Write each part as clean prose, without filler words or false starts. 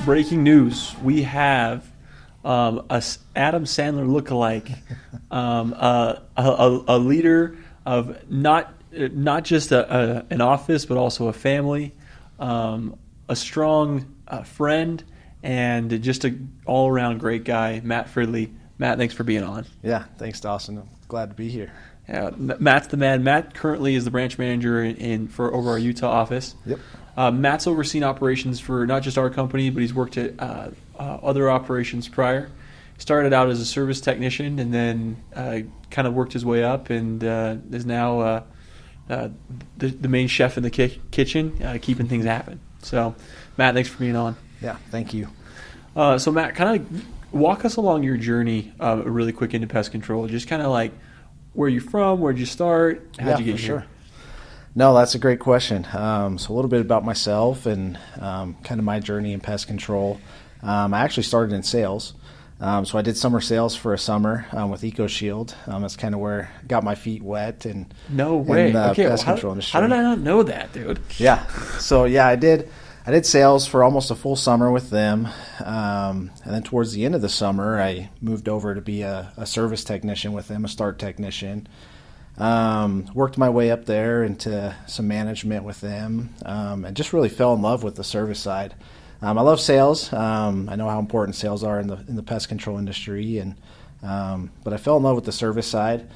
breaking news. We have Adam Sandler lookalike, a leader of not just an office, but also a family, a strong friend, and just an all-around great guy, Matt Fridley. Matt, thanks for being on. Yeah, thanks, Dawson. I'm glad to be here. Yeah, Matt's the man. Matt currently is the branch manager for over our Utah office. Yep. Matt's overseen operations for not just our company, but he's worked at other operations prior. He started out as a service technician and then kind of worked his way up and is now the main chef in the kitchen, keeping things happen. So, Matt, thanks for being on. Yeah, thank you. So, Matt, kind of walk us along your journey really quick into pest control. Just kind of like where you're from, where'd you start, how'd you get here? Sure. No, that's a great question. So a little bit about myself and kind of my journey in pest control. I actually started in sales. So I did summer sales for a summer with EcoShield. That's kind of where I got my feet wet and no way. In the Okay, pest control industry. How did I not know that, dude? Yeah. So I did sales for almost a full summer with them. And then towards the end of the summer, I moved over to be a service technician with them, a start technician. Worked my way up there into some management with them, and just really fell in love with the service side. I love sales. I know how important sales are in the pest control industry, and but I fell in love with the service side,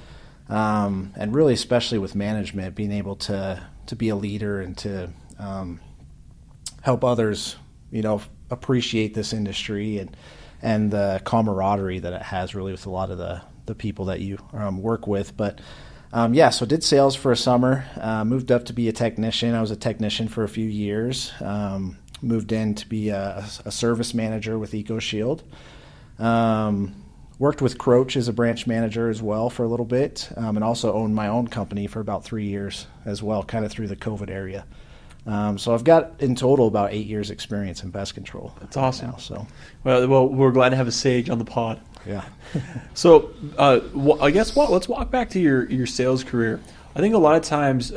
and really especially with management, being able to be a leader and to help others, appreciate this industry and the camaraderie that it has really with a lot of the people that you work with, but. So did sales for a summer, moved up to be a technician. I was a technician for a few years, moved in to be a service manager with EcoShield. Worked with Croach as a branch manager as well for a little bit, and also owned my own company for about 3 years as well, kind of through the COVID area. So I've got in total about 8 years experience in pest control. That's awesome. Now, so. Well, we're glad to have a sage on the pod. Yeah. So I guess let's walk back to your sales career. I think a lot of times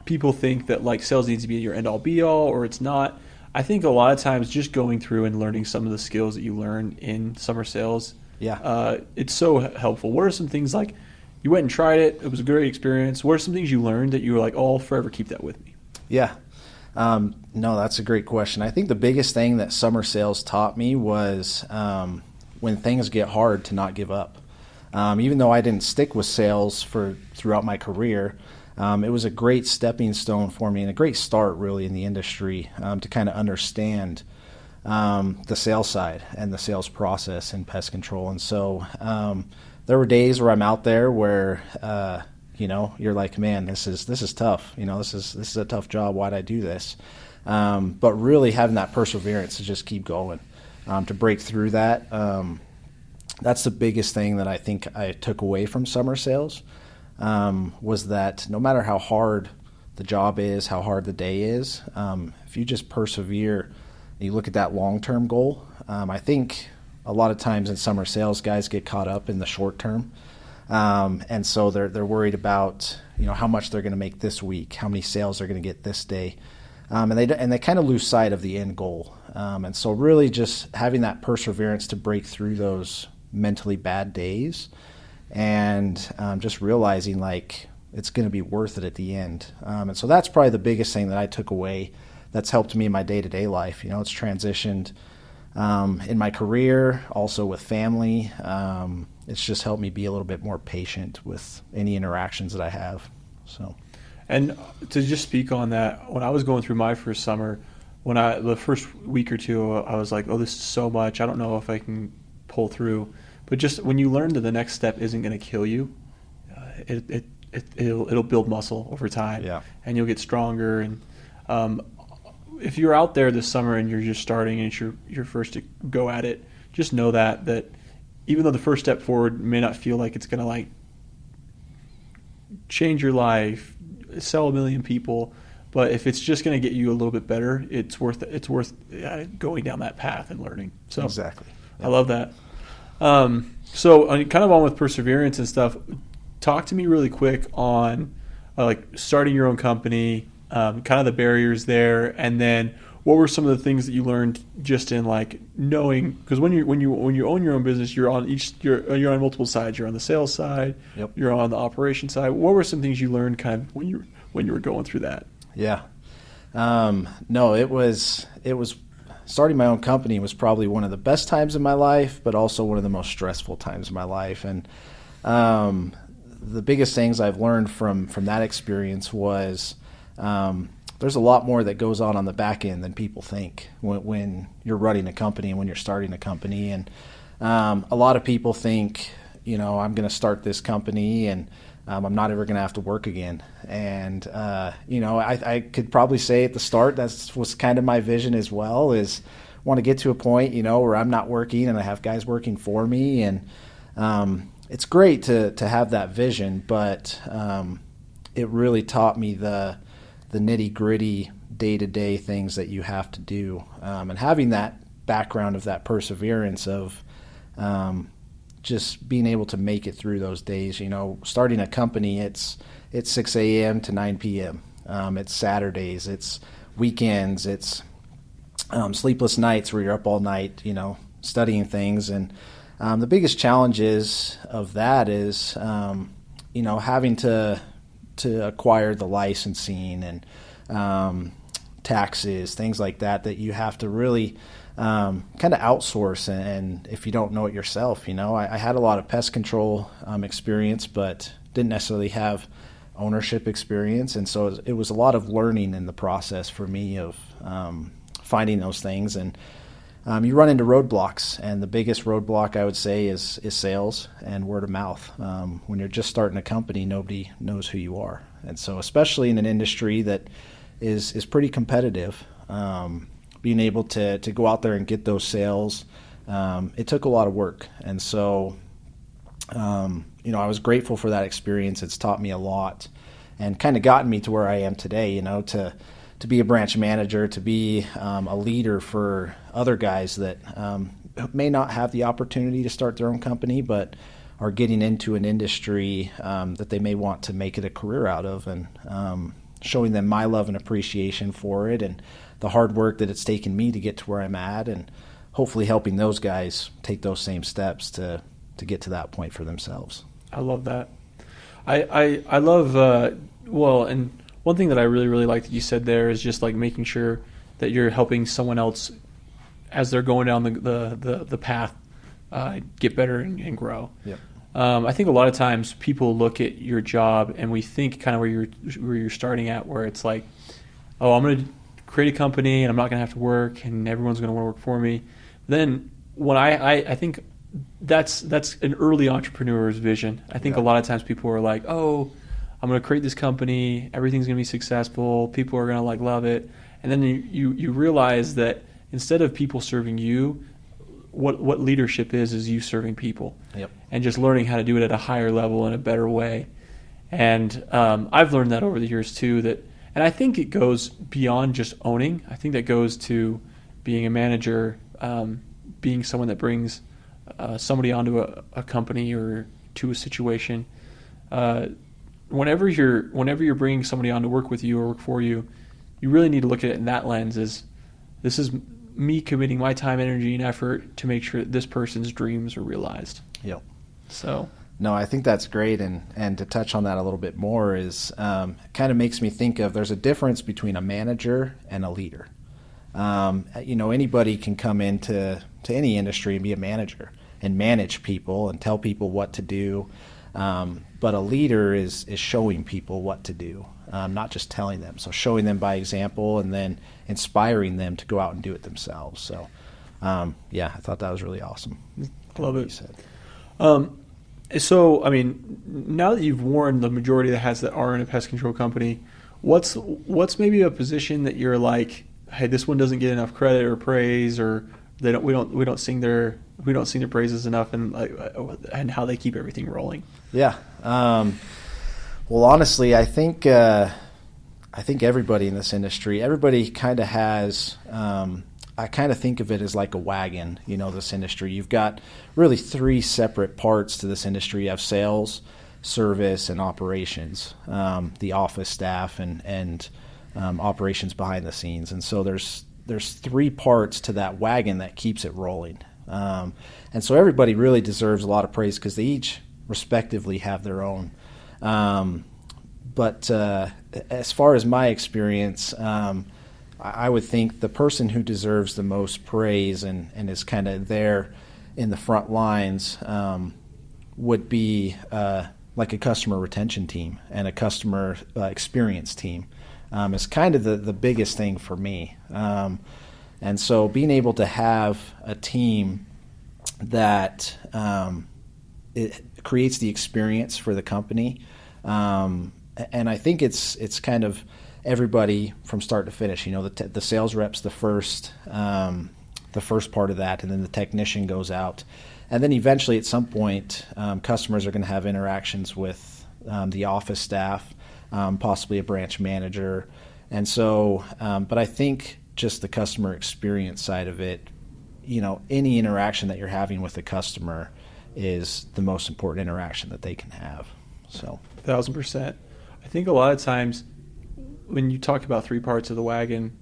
people think that like sales needs to be your end all be all, or it's not. I think a lot of times just going through and learning some of the skills that you learn in summer sales, it's so helpful. What are some things like you went and tried it? It was a great experience. What are some things you learned that you were like, oh, I'll forever keep that with me? Yeah. No, that's a great question. I think the biggest thing that summer sales taught me was when things get hard to not give up. Even though I didn't stick with sales throughout my career, it was a great stepping stone for me and a great start really in the industry to kind of understand the sales side and the sales process in pest control. And so there were days where I'm out there where you're like, man, this is tough. This is a tough job. Why'd I do this? But really having that perseverance to just keep going, to break through that. That's the biggest thing that I think I took away from summer sales, was that no matter how hard the job is, how hard the day is, if you just persevere and you look at that long-term goal, I think a lot of times in summer sales, guys get caught up in the short term. And so they're worried about, how much they're going to make this week, how many sales they're going to get this day. And they kind of lose sight of the end goal. And so really just having that perseverance to break through those mentally bad days and just realizing like it's going to be worth it at the end. And so that's probably the biggest thing that I took away that's helped me in my day-to-day life. It's transitioned in my career, also with family. It's just helped me be a little bit more patient with any interactions that I have. So. And to just speak on that, when I was going through my first summer, the first week or two, I was like, oh, this is so much. I don't know if I can pull through. But just when you learn that the next step isn't going to kill you, it'll build muscle over time. Yeah. And you'll get stronger. And if you're out there this summer and you're just starting and it's your first to go at it, just know that even though the first step forward may not feel like it's going to like change your life, sell 1 million people, but if it's just going to get you a little bit better, it's worth going down that path and learning. So exactly. I love that. So kind of on with perseverance and stuff, talk to me really quick on like starting your own company, kind of the barriers there, and then what were some of the things that you learned just in like knowing, because when you own your own business, you're on multiple sides. You're on the sales side, Yep. you're on the operation side. What were some things you learned kind of when you were going through that? Yeah. No, it was starting my own company was probably one of the best times in my life, but also one of the most stressful times in my life. And the biggest things I've learned from that experience was there's a lot more that goes on the back end than people think when you're running a company and when you're starting a company. And a lot of people think, I'm going to start this company and I'm not ever going to have to work again. And, I could probably say at the start, that was kind of my vision as well, is want to get to a point, where I'm not working and I have guys working for me. And it's great to have that vision, but it really taught me the nitty-gritty day-to-day things that you have to do. And having that background of that perseverance of just being able to make it through those days. Starting a company, it's 6 a.m. to 9 p.m. It's Saturdays, it's weekends, it's sleepless nights where you're up all night, studying things. And the biggest challenges of that is, having to acquire the licensing and taxes, things like that you have to really kind of outsource. And if you don't know it yourself, I had a lot of pest control experience, but didn't necessarily have ownership experience. And so it was a lot of learning in the process for me of finding those things. And you run into roadblocks, and the biggest roadblock I would say is sales and word of mouth. When you're just starting a company, nobody knows who you are. And so especially in an industry that is pretty competitive, being able to go out there and get those sales, it took a lot of work. And so, I was grateful for that experience. It's taught me a lot and kind of gotten me to where I am today, to be a branch manager, to be a leader for other guys that may not have the opportunity to start their own company, but are getting into an industry that they may want to make it a career out of, and showing them my love and appreciation for it and the hard work that it's taken me to get to where I'm at, and hopefully helping those guys take those same steps to get to that point for themselves. I love that. I love, and one thing that I really, really like that you said there is just like making sure that you're helping someone else as they're going down the path, get better and grow. Yep. I think a lot of times people look at your job and we think kind of where you're starting at, where it's like, oh, I'm going to create a company and I'm not going to have to work and everyone's going to work for me. Then when I think that's an early entrepreneur's vision. I think a lot of times people are like, oh, I'm going to create this company, everything's going to be successful, people are going to like love it. And then you realize that instead of people serving you, what leadership is you serving people. Yep. And just learning how to do it at a higher level in a better way. And I've learned that over the years too, and I think it goes beyond just owning. I think that goes to being a manager, being someone that brings somebody onto a company or to a situation. Whenever you're bringing somebody on to work with you or work for you, you really need to look at it in that lens. This is me committing my time, energy, and effort to make sure that this person's dreams are realized. Yep. So. No, I think that's great, and to touch on that a little bit more is it kind of makes me think of there's a difference between a manager and a leader. Anybody can come into any industry and be a manager and manage people and tell people what to do, but a leader is showing people what to do, not just telling them. So showing them by example and then inspiring them to go out and do it themselves. So, I thought that was really awesome. Love it. You said. So, I mean, now that you've worn the majority of the hats that are in a pest control company, what's maybe a position that you're like, hey, this one doesn't get enough credit or praise, or we don't sing their praises enough, and how they keep everything rolling? Yeah. Well, honestly, I think everybody in this industry, everybody kind of has. I kind of think of it as like a wagon, this industry. You've got really three separate parts to this industry. You have sales, service, and operations, the office staff and operations behind the scenes. And so there's there's three parts to that wagon that keeps it rolling. And so everybody really deserves a lot of praise because they each respectively have their own. But as far as my experience, I would think the person who deserves the most praise and is kind of there in the front lines would be like a customer retention team and a customer experience team. Is kind of the biggest thing for me. And so being able to have a team that it creates the experience for the company, and I think it's kind of everybody from start to finish. The sales rep's the first part of that, and then the technician goes out, and then eventually at some point, customers are going to have interactions with the office staff, possibly a branch manager, and so. But I think just the customer experience side of it, any interaction that you're having with the customer is the most important interaction that they can have. So 1,000%. I think a lot of times when you talk about three parts of the wagon,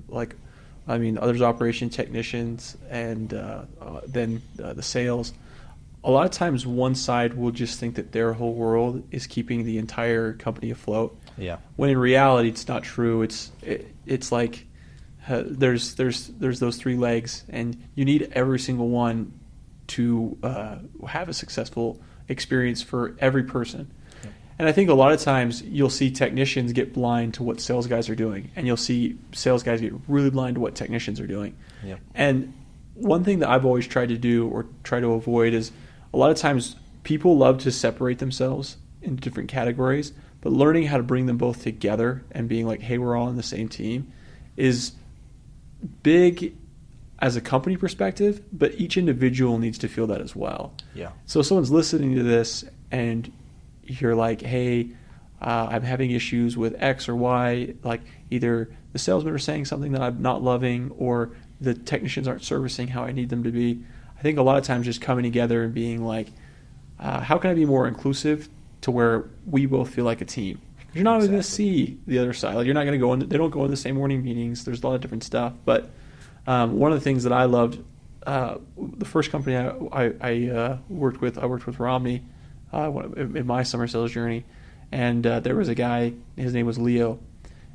there's operation technicians and then the sales. A lot of times one side will just think that their whole world is keeping the entire company afloat. Yeah. When in reality, it's not true. It's like there's those three legs, and you need every single one to have a successful experience for every person. Yeah. And I think a lot of times you'll see technicians get blind to what sales guys are doing, and you'll see sales guys get really blind to what technicians are doing. Yeah. And one thing that I've always tried to do or try to avoid is a lot of times people love to separate themselves into different categories, but learning how to bring them both together and being like, hey, we're all on the same team is big as a company perspective, but each individual needs to feel that as well. Yeah. So if someone's listening to this and you're like, hey, I'm having issues with X or Y, like either the salesmen are saying something that I'm not loving or the technicians aren't servicing how I need them to be. I think a lot of times just coming together and being like, how can I be more inclusive to where we both feel like a team? You're not even going to see the other side. Like you're not going to go in. They don't go in the same morning meetings. There's a lot of different stuff. But one of the things that I loved, the first company I worked with Romney in my summer sales journey, and there was a guy. His name was Leo,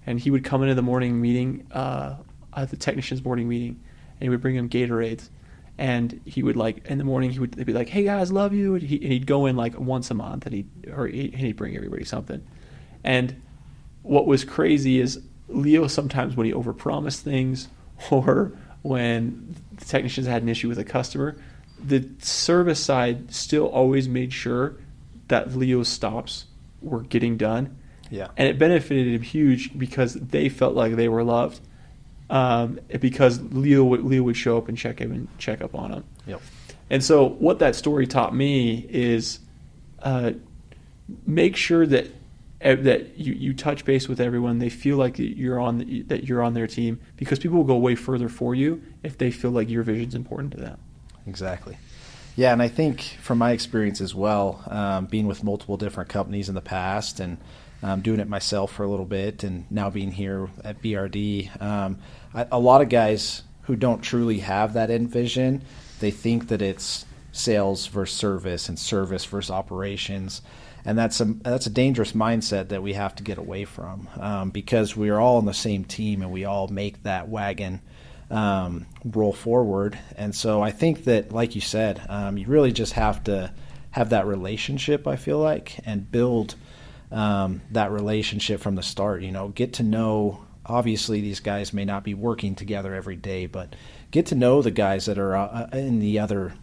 and he would come into the morning meeting, at the technician's morning meeting, and he would bring him Gatorades. And he would in the morning they'd be like, "Hey guys, love you," and he'd go in like once a month, and he'd bring everybody something. And what was crazy is Leo sometimes when he overpromised things or when the technicians had an issue with a customer, the service side still always made sure that Leo's stops were getting done. Yeah. And it benefited him huge because they felt like they were loved. Because Leo would show up and check up on him. Yep. And so what that story taught me is make sure that you touch base with everyone. They feel like you're on their team, because people will go way further for you if they feel like your vision's important to them. Exactly. Yeah, and I think from my experience as well, being with multiple different companies in the past and doing it myself for a little bit, and now being here at BRD, a lot of guys who don't truly have that end vision, they think that it's sales versus service and service versus operations, and that's a dangerous mindset that we have to get away from, because we are all on the same team and we all make that wagon roll forward. And so I think that, like you said, you really just have to have that relationship, I feel like, and build that relationship from the start. Get to know, obviously these guys may not be working together every day, but get to know the guys that are in the other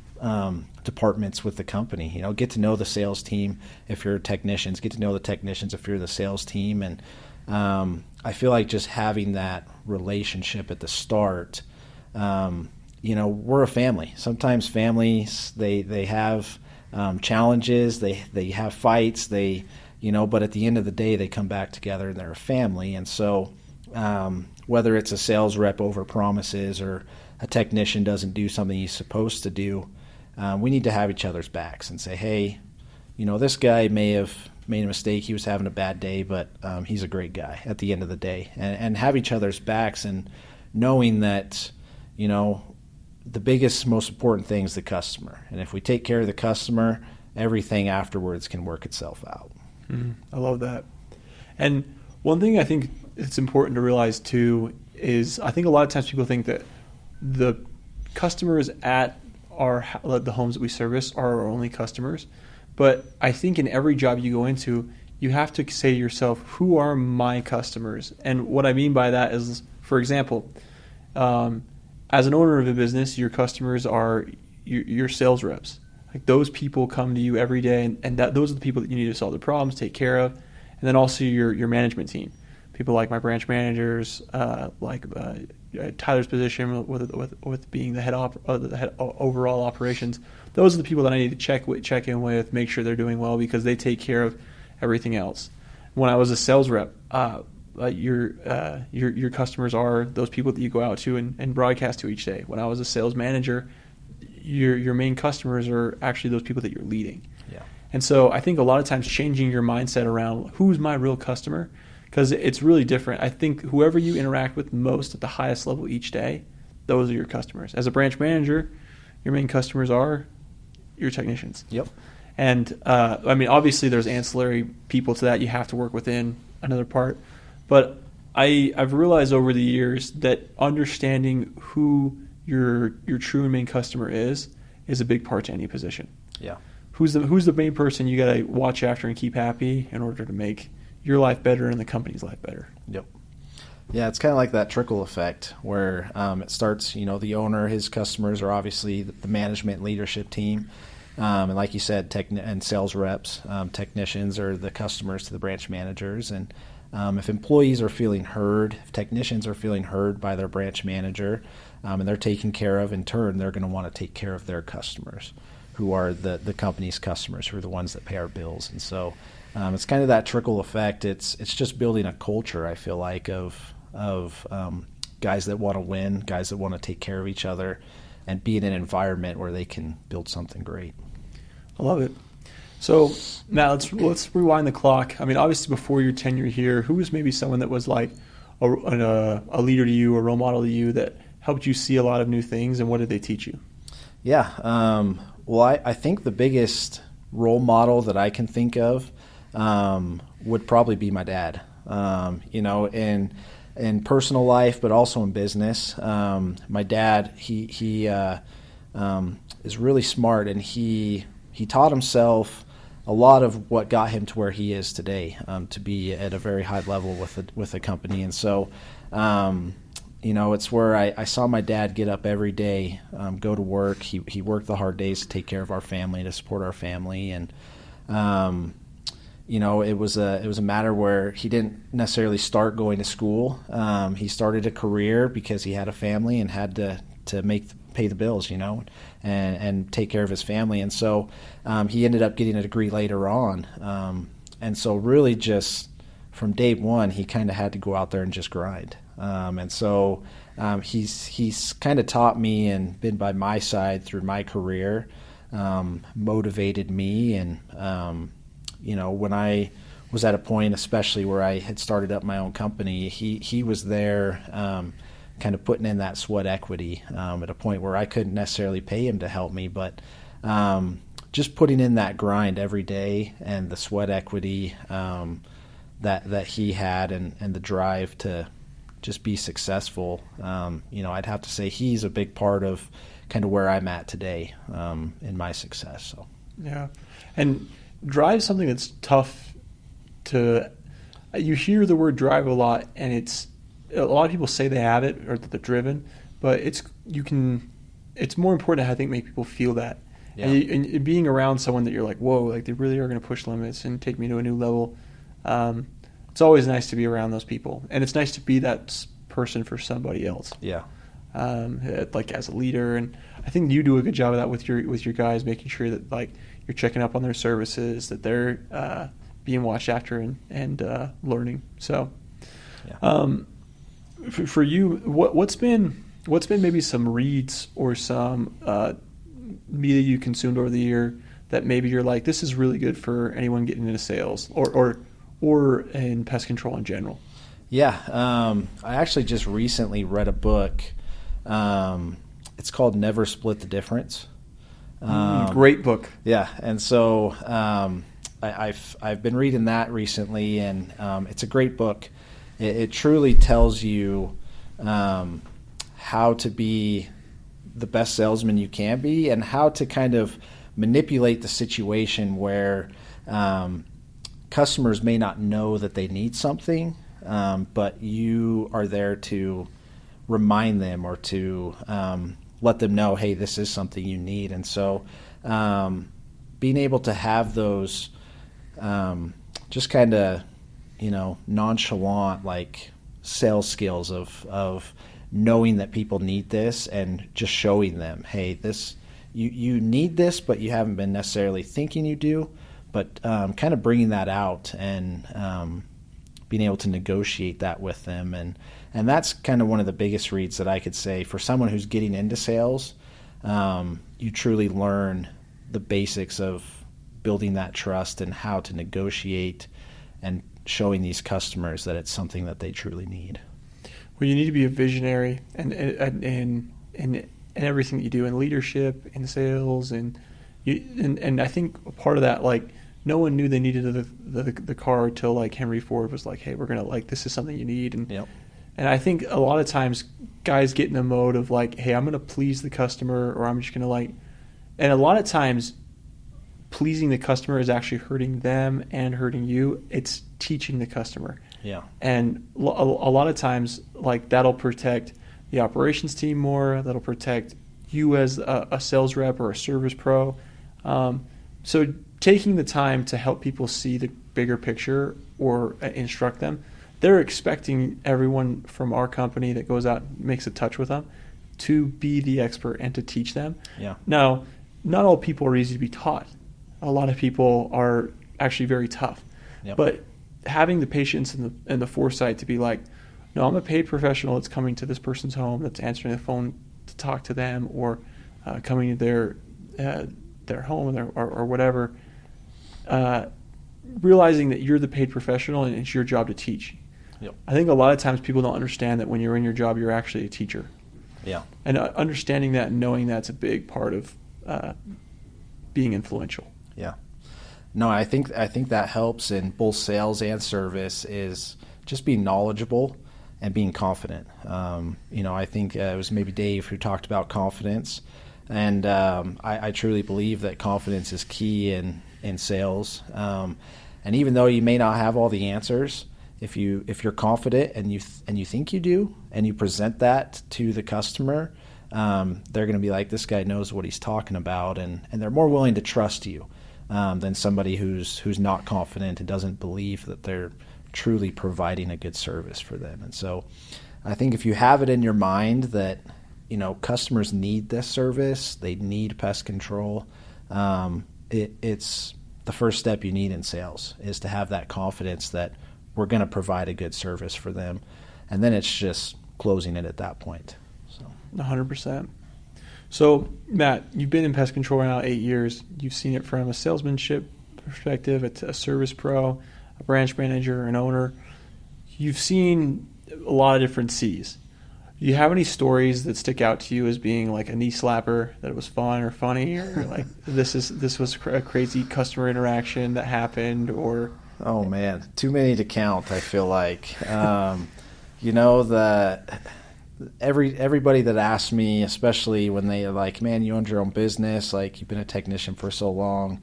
departments with the company. Get to know the sales team if you're technicians, get to know the technicians if you're the sales team. And I feel like just having that relationship at the start, we're a family. Sometimes families, they have challenges, they have fights, but at the end of the day, they come back together and they're a family. And so whether it's a sales rep over promises or a technician doesn't do something he's supposed to do, we need to have each other's backs and say, hey, this guy may have made a mistake. He was having a bad day, but he's a great guy at the end of the day. And have each other's backs, and knowing that the biggest, most important thing is the customer. And if we take care of the customer, everything afterwards can work itself out. I love that. And one thing I think it's important to realize too is I think a lot of times people think that the customers at the homes that we service are our only customers. But I think in every job you go into, you have to say to yourself, who are my customers? And what I mean by that is, for example, as an owner of a business, your customers are your sales reps. Like those people come to you every day, and those are the people that you need to solve the problems, take care of, and then also your management team. People like my branch managers, Tyler's position with being the head overall operations. Those are the people that I need to check in with, make sure they're doing well because they take care of everything else. When I was a sales rep, your customers are those people that you go out to and broadcast to each day. When I was a sales manager, your main customers are actually those people that you're leading. Yeah. And so I think a lot of times changing your mindset around who's my real customer, because it's really different. I think whoever you interact with most at the highest level each day, those are your customers. As a branch manager, your main customers are your technicians. Yep. And obviously there's ancillary people to that you have to work within another part. But I've realized over the years that understanding who your true and main customer is a big part to any position. Yeah. Who's the main person you got to watch after and keep happy in order to make your life better and the company's life better. Yep. Yeah, it's kind of like that trickle effect where it starts, the owner, his customers are obviously the management leadership team. And like you said, and sales reps, technicians are the customers to the branch managers. And if employees are feeling heard, if technicians are feeling heard by their branch manager, and they're taken care of, in turn, they're going to want to take care of their customers, who are the company's customers, who are the ones that pay our bills. And so it's kind of that trickle effect. It's just building a culture, I feel like, of guys that want to win, guys that want to take care of each other, and be in an environment where they can build something great. I love it. So now let's rewind the clock. I mean, obviously before your tenure here, who was maybe someone that was like a leader to you, a role model to you that helped you see a lot of new things, and what did they teach you? Yeah. Well, I think the biggest role model that I can think of would probably be my dad. In personal life, but also in business. My dad, he is really smart, and he taught himself a lot of what got him to where he is today, to be at a very high level with the company. And so, it's where I saw my dad get up every day, go to work. He worked the hard days to take care of our family, to support our family, and it was a matter where he didn't necessarily start going to school. He started a career because he had a family and had to pay the bills, and take care of his family. And so he ended up getting a degree later on. And so really just from day one, he kind of had to go out there and just grind. And so he's kind of taught me and been by my side through my career, motivated me. And, when I was at a point, especially where I had started up my own company, he was there kind of putting in that sweat equity at a point where I couldn't necessarily pay him to help me, but just putting in that grind every day and the sweat equity that he had and the drive to just be successful. I'd have to say he's a big part of kind of where I'm at today in my success. So yeah, and drive is something that's tough to. You hear the word drive a lot, and it's a lot of people say they have it or that they're driven, but it's more important to, I think, make people feel that. Yeah. And being around someone that you're like, whoa, like they really are going to push limits and take me to a new level. It's always nice to be around those people, and it's nice to be that person for somebody else. Yeah. Like as a leader, and I think you do a good job of that with your guys, making sure that like you're checking up on their services, that they're being watched after and learning. So, yeah. For you, what's been maybe some reads or some media you consumed over the year that maybe you're like, this is really good for anyone getting into sales or in pest control in general? Yeah, I actually just recently read a book It's called Never Split the Difference. Great book. Yeah, and so I've been reading that recently, and it's a great book. It truly tells you how to be the best salesman you can be, and how to kind of manipulate the situation where customers may not know that they need something, but you are there to remind them or to let them know, hey, this is something you need. And so being able to have those just kind of, nonchalant, like, sales skills of knowing that people need this and just showing them, hey, this you need this, but you haven't been necessarily thinking you do, but kind of bringing that out and being able to negotiate that with them. And that's kind of one of the biggest reads that I could say for someone who's getting into sales. You truly learn the basics of building that trust and how to negotiate and showing these customers that it's something that they truly need. Well, you need to be a visionary and everything that you do in leadership, in sales, and I think part of that, like, no one knew they needed the car till, like, Henry Ford was like, hey, we're gonna, like, this is something you need. And yep. And I think a lot of times guys get in a mode of, like, hey, I'm gonna please the customer, or I'm just gonna, like, and a lot of times pleasing the customer is actually hurting them and hurting you. It's teaching the customer. Yeah. And a lot of times, like, that'll protect the operations team more. That'll protect you as a sales rep or a service pro. So taking the time to help people see the bigger picture or instruct them, they're expecting everyone from our company that goes out and makes a touch with them to be the expert and to teach them. Yeah. Now, not all people are easy to be taught. A lot of people are actually very tough. Yep. But having the patience and the foresight to be like, no, I'm a paid professional that's coming to this person's home, that's answering the phone to talk to them, or coming to their home or whatever, realizing that you're the paid professional and it's your job to teach. Yep. I think a lot of times people don't understand that when you're in your job, you're actually a teacher. Yeah. And understanding that and knowing that's a big part of being influential. Yeah. No, I think that helps in both sales and service, is just being knowledgeable and being confident. I think it was maybe Dave who talked about confidence, and I truly believe that confidence is key in sales. And even though you may not have all the answers, if you're confident and you think you do, and you present that to the customer, they're going to be like, this guy knows what he's talking about, and they're more willing to trust you than somebody who's not confident and doesn't believe that they're truly providing a good service for them. And so I think if you have it in your mind that, customers need this service, they need pest control, it's the first step you need in sales, is to have that confidence that we're going to provide a good service for them. And then it's just closing it at that point. So 100%. So, Matt, you've been in pest control now 8 years. You've seen it from a salesmanship perspective, a service pro, a branch manager, an owner. You've seen a lot of different C's. Do you have any stories that stick out to you as being like a knee slapper that was fun or funny, or like this was a crazy customer interaction that happened, or? Oh man, too many to count, I feel like. Everybody that asks me, especially when they are like, man, you owned your own business, like you've been a technician for so long.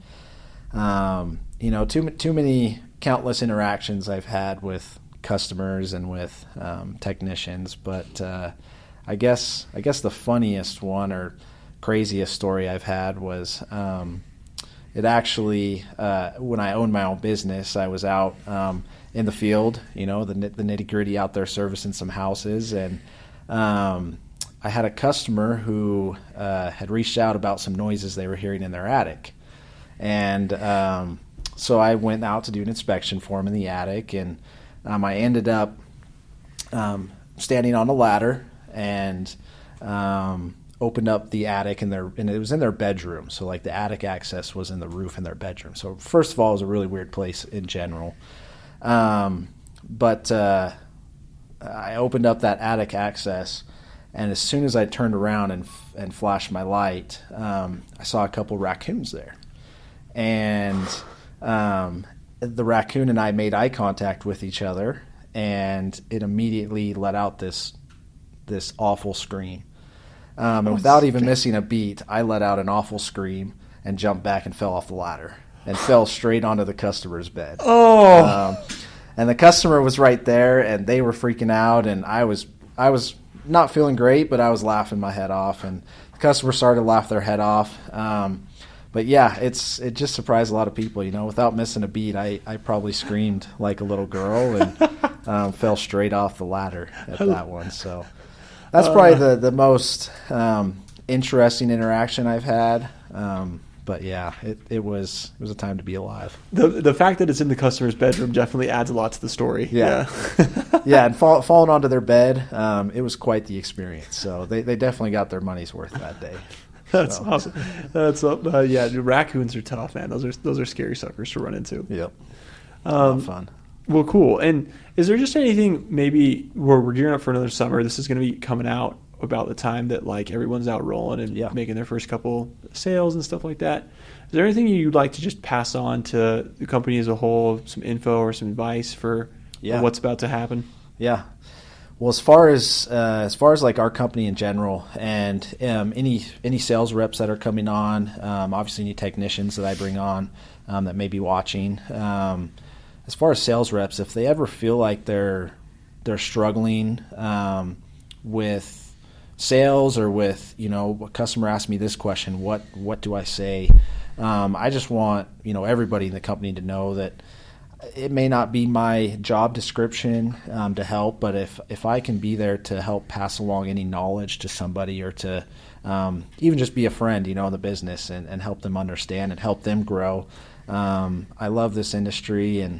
Too many countless interactions I've had with customers and with technicians. But I guess the funniest one or craziest story I've had was it actually when I owned my own business, I was out in the field, the nitty gritty out there servicing some houses, and I had a customer who had reached out about some noises they were hearing in their attic. And so I went out to do an inspection for him in the attic, and I ended up standing on a ladder and opened up the attic, and it was in their bedroom. So like the attic access was in the roof in their bedroom. So first of all, it was a really weird place in general. But I opened up that attic access, And as soon as I turned around and flashed my light, I saw a couple raccoons there. And the raccoon and I made eye contact with each other, and it immediately let out this awful scream. And without even missing a beat, I let out an awful scream and jumped back and fell off the ladder and fell straight onto the customer's bed. And the customer was right there, and they were freaking out, and I was not feeling great, but I was laughing my head off, and the customer started to laugh their head off. But yeah, it just surprised a lot of people. Without missing a beat, I probably screamed like a little girl and fell straight off the ladder at that one. So that's probably the most interesting interaction I've had. But yeah, it was a time to be alive. The fact that it's in the customer's bedroom definitely adds a lot to the story. Yeah. Yeah, and falling onto their bed, it was quite the experience. So they definitely got their money's worth that day. That's awesome. That's yeah. Raccoons are tough, man. Those are scary suckers to run into. Yep. Fun. Well, cool. And is there just anything maybe where we're gearing up for another summer? This is going to be coming out about the time that like everyone's out rolling and making their first couple sales and stuff like that. Is there anything you'd like to just pass on to the company as a whole, some info or some advice for what's about to happen? Yeah. Well, as far as like our company in general, and any sales reps that are coming on, obviously any technicians that I bring on that may be watching. As far as sales reps, if they ever feel like they're struggling with sales or with, a customer asked me this question, what do I say? I just want, everybody in the company to know that it may not be my job description to help, but if I can be there to help pass along any knowledge to somebody or to even just be a friend, in the business and help them understand and help them grow. I love this industry, and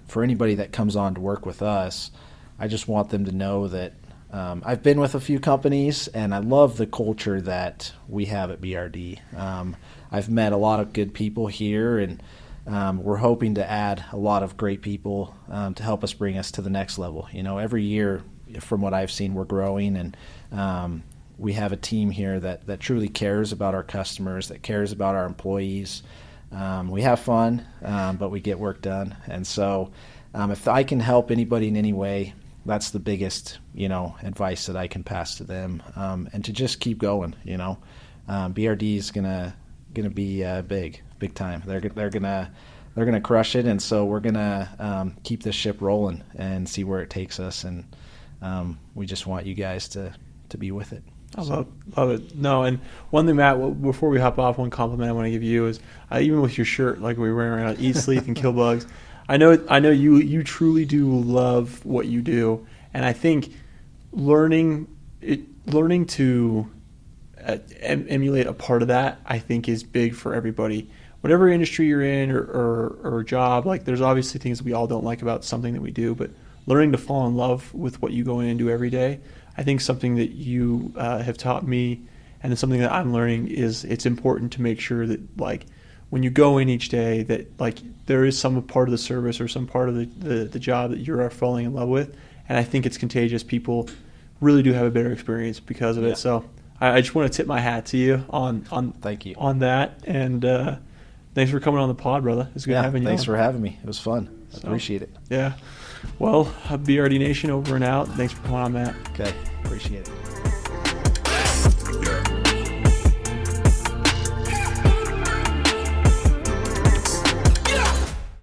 for anybody that comes on to work with us, I just want them to know that I've been with a few companies, and I love the culture that we have at BRD. I've met a lot of good people here, and we're hoping to add a lot of great people to help us bring us to the next level. Every year, from what I've seen, we're growing, and we have a team here that truly cares about our customers, that cares about our employees. We have fun, but we get work done. And so if I can help anybody in any way, that's the biggest, advice that I can pass to them, and to just keep going. BRD is gonna be big time. They're gonna crush it, and so we're gonna keep this ship rolling and see where it takes us. And we just want you guys to be with it. I love it. No, and one thing, Matt, before we hop off, one compliment I want to give you is even with your shirt, like we were wearing around, eat, sleep, and kill bugs. I know you truly do love what you do, and I think learning to emulate a part of that, I think, is big for everybody. Whatever industry you're in or job, like there's obviously things we all don't like about something that we do, but learning to fall in love with what you go in and do every day, I think something that you have taught me, and it's something that I'm learning, is it's important to make sure that like when you go in each day that like there is some part of the service or some part of the job that you're falling in love with, and I think it's contagious. People really do have a better experience because of it. So I just want to tip my hat to you on Thank you on that, and thanks for coming on the pod, brother. It's good having you. Thanks for having me. It was fun. I appreciate it. Yeah. Well, BRD Nation over and out. Thanks for coming on, Matt. Okay. Appreciate it.